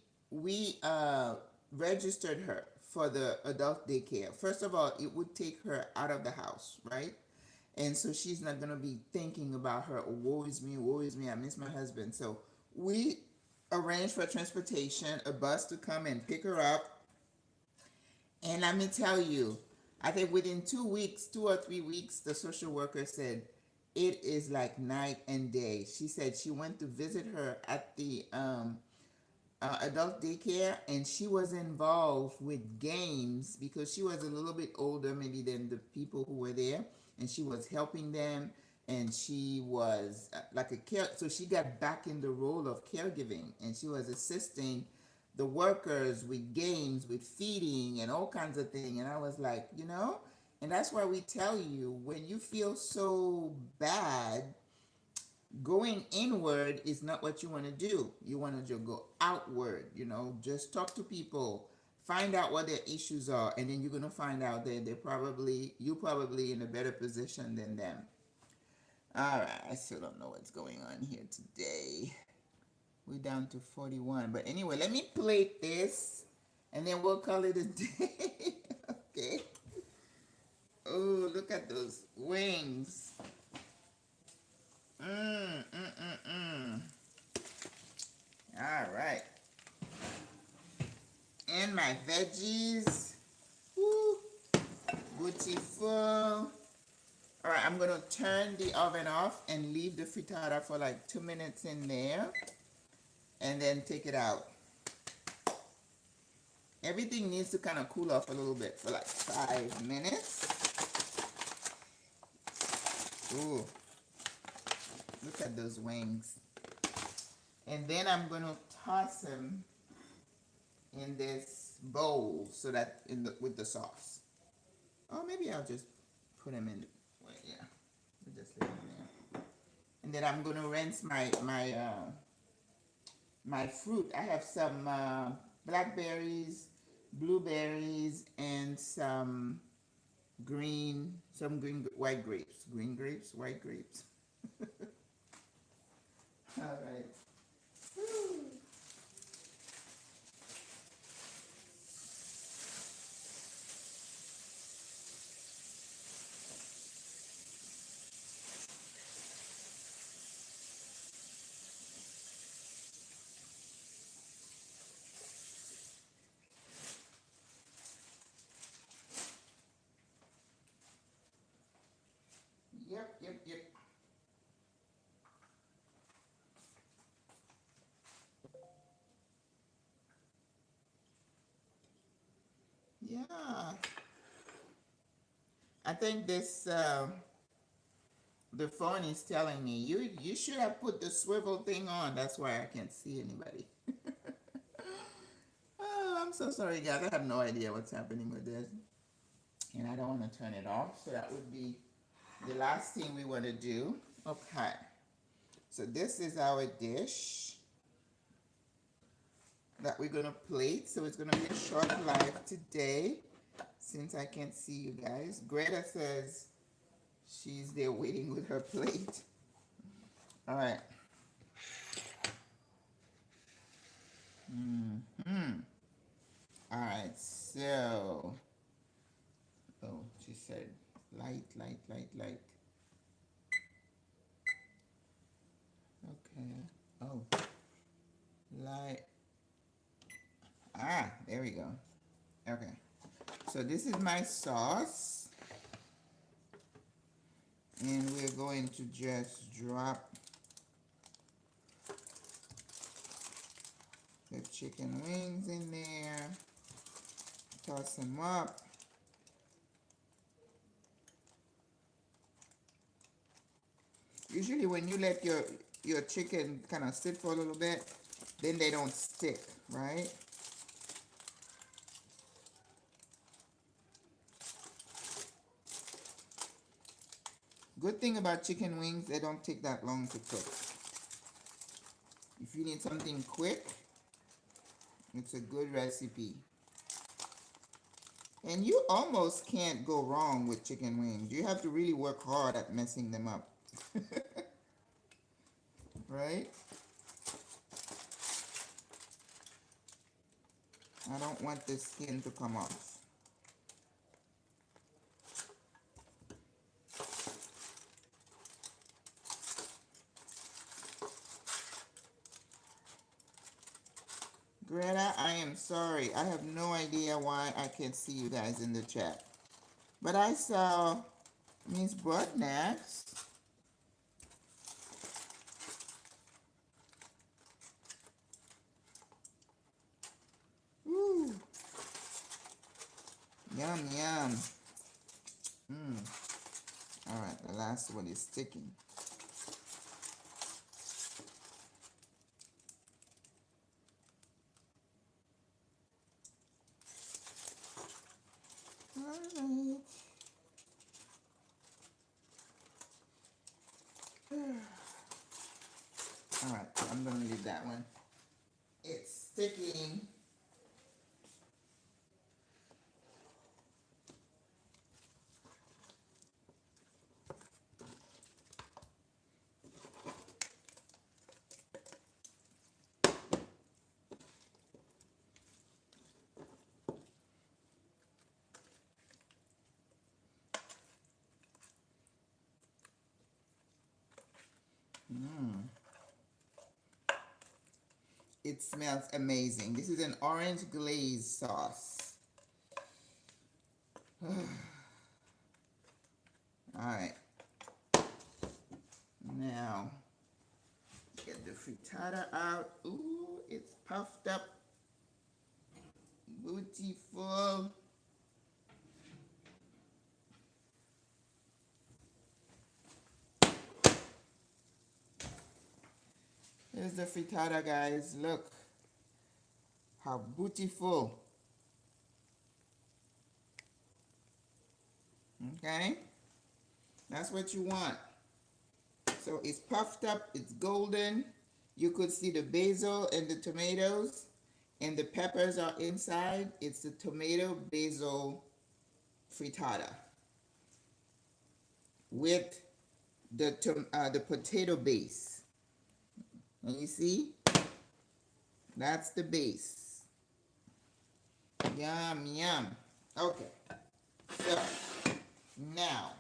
[SPEAKER 1] registered her for the adult daycare. First of all, it would take her out of the house, right? And so she's not gonna be thinking about her, oh, woe is me, I miss my husband. So we arranged for transportation, a bus to come and pick her up. And let me tell you, I think within 2 weeks, 2 or 3 weeks, the social worker said it is like night and day. She said she went to visit her at the adult daycare, and she was involved with games because she was a little bit older maybe than the people who were there, and she was helping them, and she was like a care, so she got back in the role of caregiving, and she was assisting the workers with games, with feeding and all kinds of things. And I was like, and that's why we tell you, when you feel so bad, going inward is not what you want to do. You want to just go outward, just talk to people, find out what their issues are, and then you're going to find out that you're probably in a better position than them. All right, I still don't know what's going on here today. We're down to 41. But anyway, let me plate this, and then we'll call it a day. Okay. Oh, look at those wings. All right. And my veggies. Woo. Beautiful. All right, I'm going to turn the oven off and leave the frittata for like 2 minutes in there. And then take it out. Everything needs to kind of cool off a little bit for like 5 minutes. Ooh. Look at those wings. And then I'm going to toss them in this bowl so that with the sauce. Or maybe I'll just put them in. Well, yeah. We'll just leave them there. And then I'm going to rinse my fruit. I have some blackberries, blueberries, and some white grapes. Green grapes, white grapes. All right. Woo. Yep. Yeah. I think the phone is telling me you should have put the swivel thing on. That's why I can't see anybody. Oh, I'm so sorry, guys. I have no idea what's happening with this, and I don't want to turn it off. So that would be the last thing we want to do. Okay. So this is our dish that we're gonna plate. So it's gonna be a short live today, since I can't see you guys. Greta says she's there waiting with her plate. All right. All right. So, oh, she said light. Okay. Oh, light. Ah, there we go. Okay. So this is my sauce. And we're going to just drop the chicken wings in there. Toss them up. Usually when you let your chicken kind of sit for a little bit, then they don't stick, right? Good thing about chicken wings, they don't take that long to cook. If you need something quick, it's a good recipe. And you almost can't go wrong with chicken wings. You have to really work hard at messing them up. Right? I don't want the skin to come off. Greta, I am sorry. I have no idea why I can't see you guys in the chat. But I saw Miss Broadnax. Woo. Yum, yum. All right, the last one is sticking. All right. All right, I'm gonna leave that one. It's sticking. It smells amazing. This is an orange glazed sauce. All right. Now, get the frittata out. Ooh, it's puffed up. Beautiful. Here's the frittata, guys. Look how beautiful. Okay, that's what you want. So it's puffed up, it's golden. You could see the basil and the tomatoes, and the peppers are inside. It's the tomato basil frittata with the potato base. And you see, that's the base. Yum, yum. Okay, so now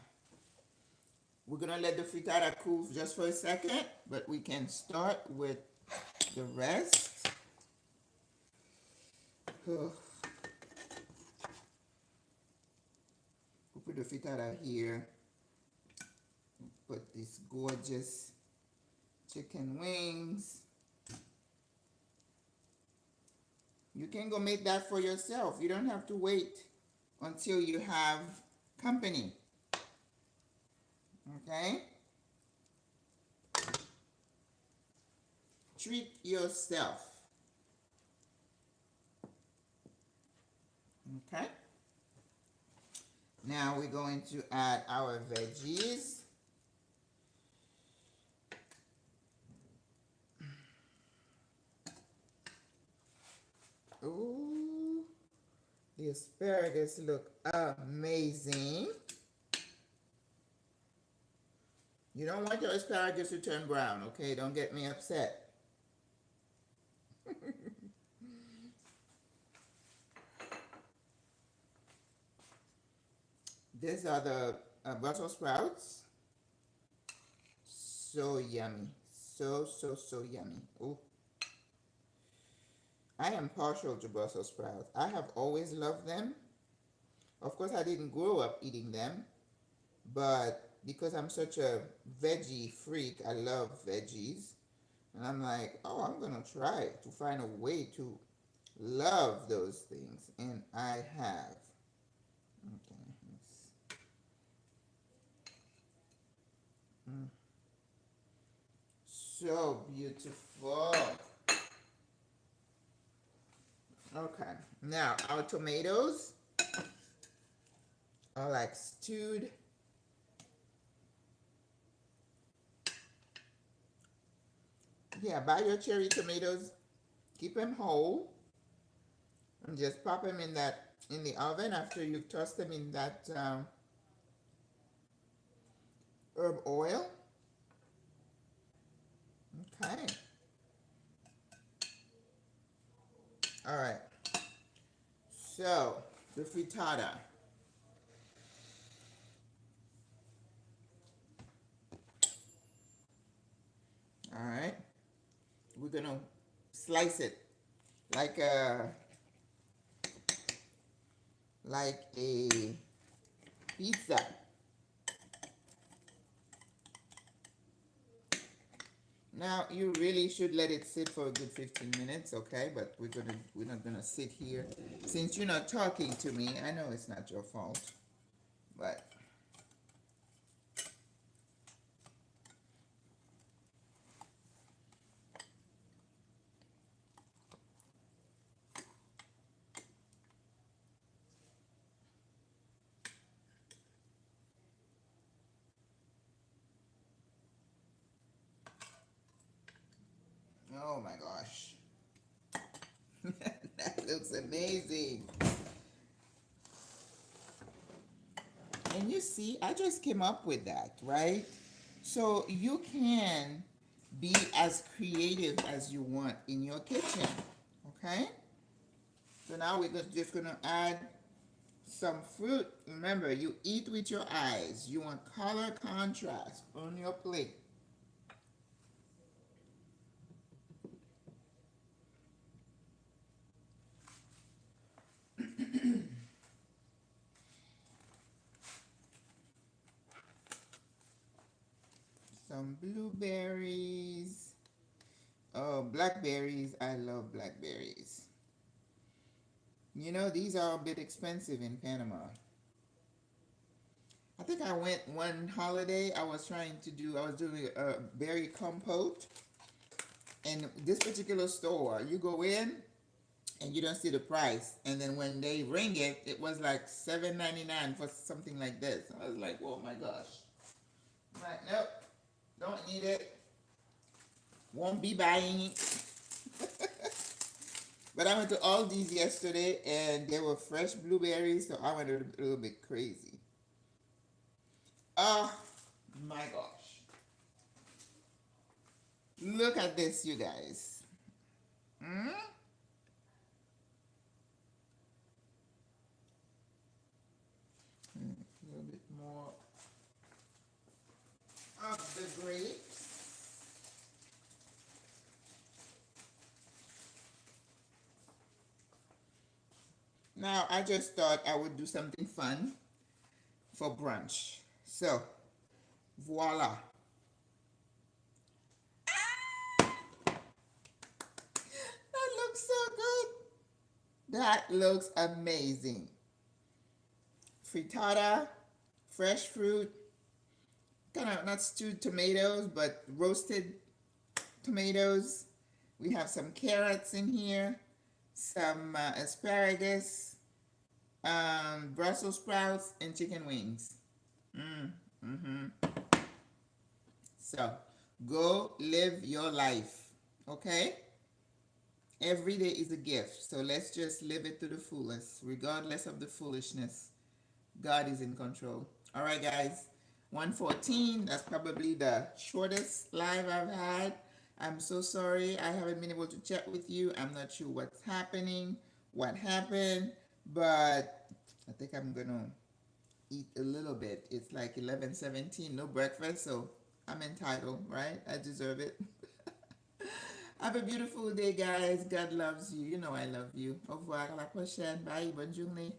[SPEAKER 1] we're gonna let the frittata cool just for a second, but we can start with the rest. We'll put the frittata here. Put these gorgeous chicken wings. You can go make that for yourself. You don't have to wait until you have company. Okay? Treat yourself. Okay? Now we're going to add our veggies. Ooh, the asparagus look amazing. You don't want your asparagus to turn brown, okay? Don't get me upset. These are the Brussels sprouts. So yummy. So yummy. Ooh. I am partial to Brussels sprouts. I have always loved them. Of course, I didn't grow up eating them, but because I'm such a veggie freak, I love veggies. And I'm like, oh, I'm going to try to find a way to love those things. And I have. Okay. so beautiful. Okay, now our tomatoes are like stewed. Yeah, buy your cherry tomatoes, keep them whole, and just pop them in the oven after you toss them in that herb oil. Okay. All right. So the frittata. All right. We're gonna slice it like a pizza. Now you really should let it sit for a good 15 minutes, okay? But we're not gonna sit here. Since you're not talking to me, I know it's not your fault. But oh my gosh. That looks amazing. And you see, I just came up with that, right? So you can be as creative as you want in your kitchen, okay? So now we're just gonna add some fruit. Remember, you eat with your eyes. You want color contrast on your plate. Some blueberries. Oh, blackberries. I love blackberries. You know, these are a bit expensive in Panama. I think I went one holiday. I was doing a berry compote. And this particular store, you go in and you don't see the price. And then when they ring it, it was like $7.99 for something like this. I was like, oh my gosh. I'm like, nope, don't need it. Won't be buying it. But I went to Aldi's yesterday and there were fresh blueberries, so I went a little bit crazy. Oh my gosh. Look at this, you guys. Mm? A little bit more of the grapes. Now, I just thought I would do something fun for brunch. So, voila. That looks so good. That looks amazing. Frittata, fresh fruit, kind of not stewed tomatoes, but roasted tomatoes. We have some carrots in here, some asparagus, Brussels sprouts, and chicken wings. Mm-hmm. So, go live your life, okay? Every day is a gift, so let's just live it to the fullest, regardless of the foolishness. God is in control. All right, guys. 1:14. That's probably the shortest live I've had. I'm so sorry I haven't been able to chat with you. I'm not sure what's happening, what happened, but I think I'm gonna eat a little bit. It's like 11:17, no breakfast, so I'm entitled, right? I deserve it. Have a beautiful day, guys. God loves you. You know I love you. Au revoir, à la prochaine. Bye. Bonne journée.